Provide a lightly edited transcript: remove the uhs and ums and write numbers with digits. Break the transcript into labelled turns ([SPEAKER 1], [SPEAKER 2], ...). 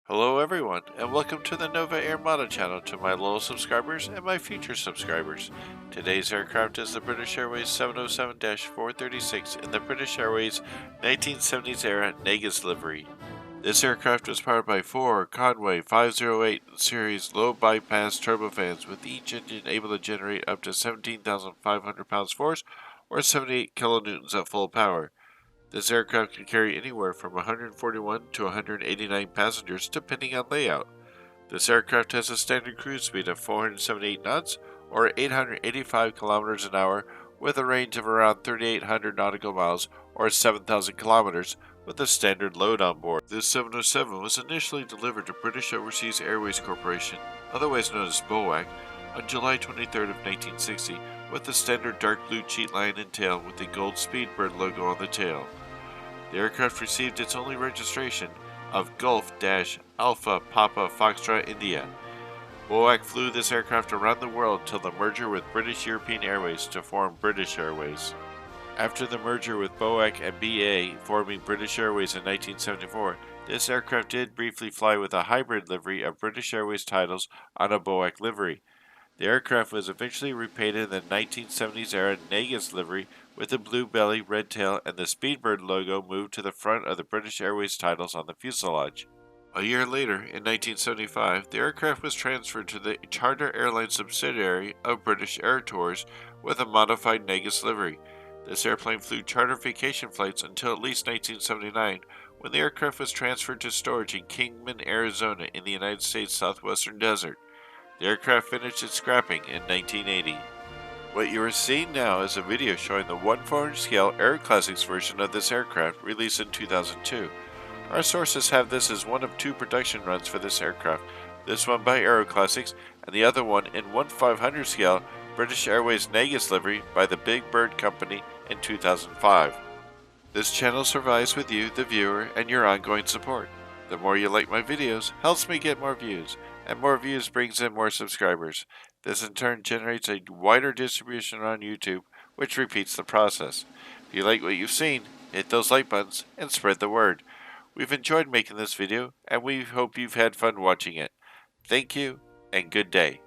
[SPEAKER 1] Hello everyone, and welcome to the Nova Air Model channel to my loyal subscribers and my future subscribers. Today's aircraft is the British Airways 707-436 in the British Airways 1970s era Negus livery. This aircraft was powered by four Conway 508 series low bypass turbofans, with each engine able to generate up to 17,500 pounds force or 78 kilonewtons at full power. This aircraft can carry anywhere from 141 to 189 passengers depending on layout. This aircraft has a standard cruise speed of 478 knots or 885 kilometers an hour, with a range of around 3,800 nautical miles or 7,000 kilometers with a standard load on board. This 707 was initially delivered to British Overseas Airways Corporation, otherwise known as BOAC, on July 23 of 1960, with the standard dark blue cheatline and tail with the gold speedbird logo on the tail. The aircraft received its only registration of Golf-Alpha Papa Foxtrot India. BOAC flew this aircraft around the world till the merger with British European Airways to form British Airways. After the merger with BOAC and BEA forming British Airways in 1974, this aircraft did briefly fly with a hybrid livery of British Airways titles on a BOAC livery. The aircraft was eventually repainted in the 1970s era Negus livery with a blue belly, red tail, and the Speedbird logo moved to the front of the British Airways titles on the fuselage. A year later, in 1975, the aircraft was transferred to the charter airline subsidiary of British Air Tours with a modified Negus livery. This airplane flew charter vacation flights until at least 1979, when the aircraft was transferred to storage in Kingman, Arizona in the United States southwestern desert. The aircraft finished its scrapping in 1980. What you are seeing now is a video showing the 1/4 scale Aero Classics version of this aircraft released in 2002. Our sources have this as one of two production runs for this aircraft, this one by Aero Classics and the other one in 1/500 scale British Airways Negus livery by the Big Bird Company in 2005. This channel survives with you, the viewer, and your ongoing support. The more you like my videos helps me get more views, and more views brings in more subscribers. This in turn generates a wider distribution on YouTube, which repeats the process. If you like what you've seen, hit those like buttons and spread the word. We've enjoyed making this video, and we hope you've had fun watching it. Thank you, and good day.